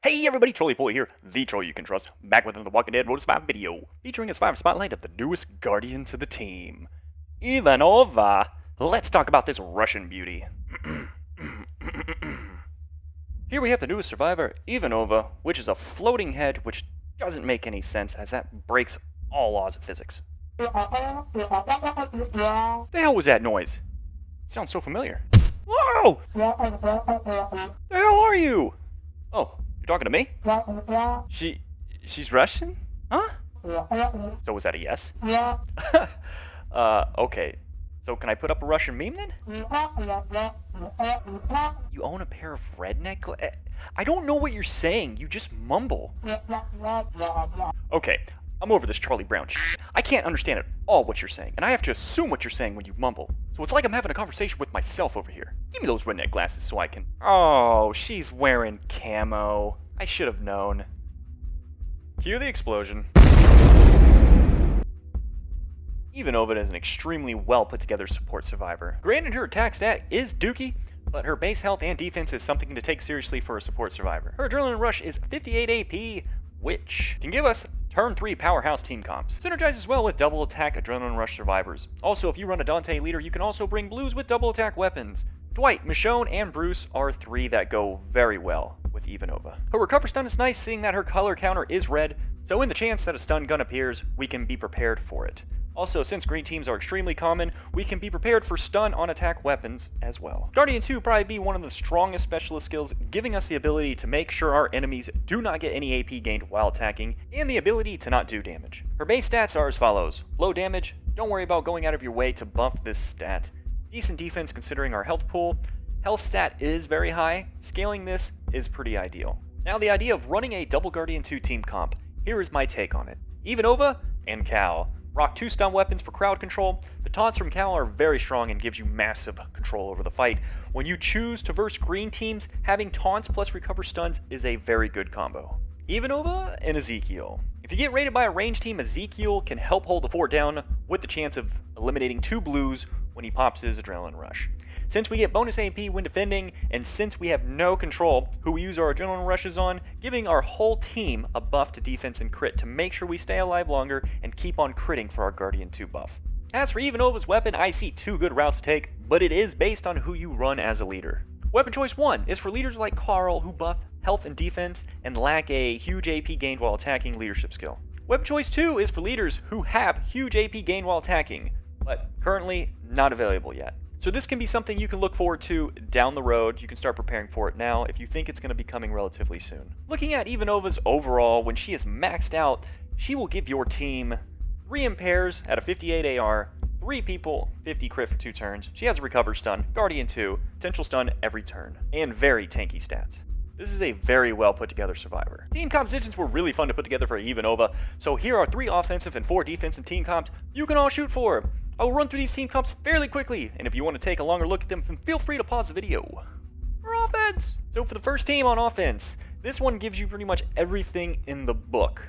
Hey everybody, Trolley Boy here, the troll you can trust, back with another Walking Dead Road Spot video, featuring a survivor spotlight of the newest guardian to the team, Ivanova. Let's talk about this Russian beauty. Here we have the newest survivor, Ivanova, which is a floating head, which doesn't make any sense as that breaks all laws of physics. The hell was that noise? It sounds so familiar. Whoa! The hell are you? Oh, you're talking to me? She's Russian? Huh? So was that a yes? Okay. So can I put up a Russian meme then? You own a pair of redneck I don't know what you're saying. You just mumble. Okay, I'm over this Charlie Brown I can't understand at all what you're saying, and I have to assume what you're saying when you mumble. So it's like I'm having a conversation with myself over here. Give me those redneck glasses so I can... Oh, she's wearing camo. I should have known. Cue the explosion. Ivanova is an extremely well put together support survivor. Granted, her attack stat is dookie, but her base health and defense is something to take seriously for a support survivor. Her adrenaline rush is 58 AP, which can give us turn 3 powerhouse team comps. Synergizes well with double attack adrenaline rush survivors. Also, if you run a Dante leader, you can also bring blues with double attack weapons. Dwight, Michonne, and Bruce are 3 that go very well with Ivanova. Her recover stun is nice, seeing that her color counter is red, so in the chance that a stun gun appears, we can be prepared for it. Also, since green teams are extremely common, we can be prepared for stun on attack weapons as well. Guardian 2 probably be one of the strongest specialist skills, giving us the ability to make sure our enemies do not get any AP gained while attacking, and the ability to not do damage. Her base stats are as follows. Low damage, don't worry about going out of your way to buff this stat. Decent defense considering our health pool. Health stat is very high, scaling this is pretty ideal. Now the idea of running a double Guardian 2 team comp, here is my take on it. Ivanova and Cal. Rock 2 stun weapons for crowd control. The taunts from Cal are very strong and gives you massive control over the fight. When you choose to verse green teams, having taunts plus recover stuns is a very good combo. Ivanova and Ezekiel. If you get raided by a range team, Ezekiel can help hold the fort down with the chance of eliminating 2 blues when he pops his adrenaline rush. Since we get bonus AP when defending, and since we have no control who we use our adrenaline rushes on, giving our whole team a buff to defense and crit to make sure we stay alive longer and keep on critting for our Guardian 2 buff. As for Ivanova's weapon, I see 2 good routes to take, but it is based on who you run as a leader. Weapon choice 1 is for leaders like Carl who buff health and defense and lack a huge AP gained while attacking leadership skill. Weapon choice 2 is for leaders who have huge AP gained while attacking, but currently not available yet. So this can be something you can look forward to down the road. You can start preparing for it now if you think it's going to be coming relatively soon. Looking at Ivanova's overall, when she is maxed out, she will give your team 3 impairs at a 58 AR, 3 people, 50 crit for 2 turns. She has a recover stun, Guardian 2, potential stun every turn, and very tanky stats. This is a very well put together survivor. Team compositions were really fun to put together for Ivanova, so here are 3 offensive and 4 defensive team comps you can all shoot for. I will run through these team comps fairly quickly, and if you want to take a longer look at them, feel free to pause the video. For offense! So for the first team on offense, this one gives you pretty much everything in the book.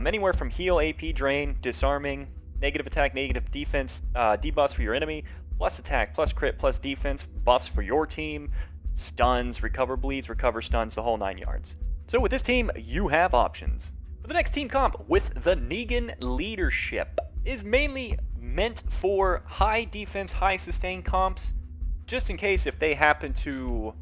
Anywhere from heal, AP, drain, disarming, negative attack, negative defense, debuffs for your enemy, plus attack, plus crit, plus defense, buffs for your team, stuns, recover bleeds, recover stuns, the whole 9 yards. So with this team, you have options. For the next team comp, with the Negan leadership, is mainly meant for high defense, high sustain comps, just in case if they happen to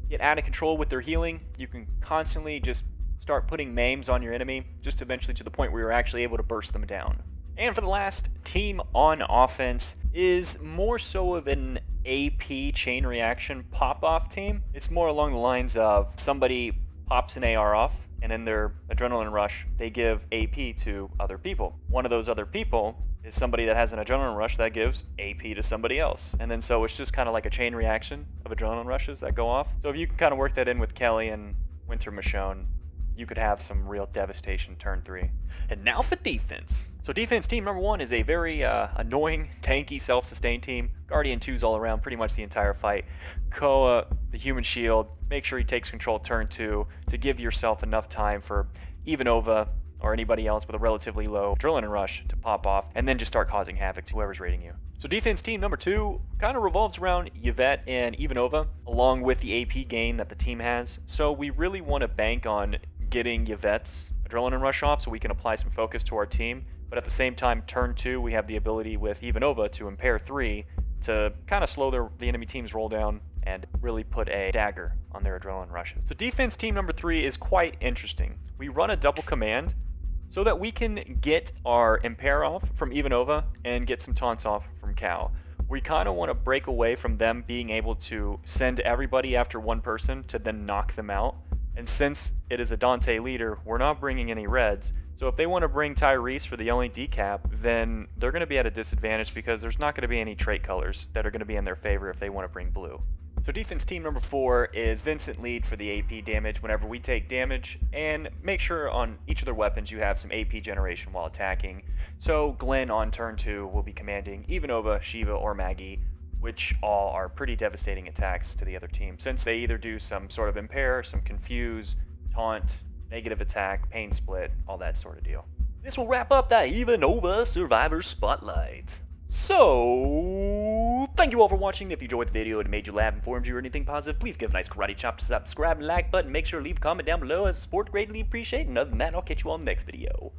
get out of control with their healing, you can constantly just start putting maims on your enemy, just eventually to the point where you're actually able to burst them down. And for the last team on offense is more so of an AP chain reaction pop-off team. It's more along the lines of somebody pops an AR off, and in their adrenaline rush, they give AP to other people. One of those other people is somebody that has an adrenaline rush that gives AP to somebody else. And then so it's just kind of like a chain reaction of adrenaline rushes that go off. So if you can kind of work that in with Kelly and Winter Michonne, you could have some real devastation turn 3. And now for defense. So defense team number 1 is a very annoying, tanky, self-sustained team. Guardian 2's all around pretty much the entire fight. Koa, the human shield, make sure he takes control turn 2 to give yourself enough time for Ivanova or anybody else with a relatively low adrenaline rush to pop off, and then just start causing havoc to whoever's raiding you. So defense team number 2 kind of revolves around Yvette and Ivanova, along with the AP gain that the team has. So we really want to bank on getting Yvette's adrenaline rush off so we can apply some focus to our team. But at the same time, turn 2, we have the ability with Ivanova to impair 3 to kind of slow the enemy team's roll down and really put a dagger on their adrenaline rushes. So defense team number 3 is quite interesting. We run a double command so that we can get our impair off from Ivanova and get some taunts off from Cal. We kind of want to break away from them being able to send everybody after one person to then knock them out. And since it is a Dante leader, we're not bringing any reds. So if they want to bring Tyrese for the only decap, then they're going to be at a disadvantage because there's not going to be any trait colors that are going to be in their favor if they want to bring blue. So defense team number 4 is Vincent lead for the AP damage whenever we take damage, and make sure on each of their weapons you have some AP generation while attacking. So Glenn on turn 2 will be commanding Ivanova, Shiva, or Maggie, which all are pretty devastating attacks to the other team, since they either do some sort of impair, some confuse, taunt, negative attack, pain split, all that sort of deal. This will wrap up that Ivanova Survivor Spotlight. So, thank you all for watching. If you enjoyed the video and it made you laugh, informed you, or anything positive, please give a nice karate chop to subscribe and like button. Make sure to leave a comment down below as support greatly appreciated. And other than that, I'll catch you on the next video.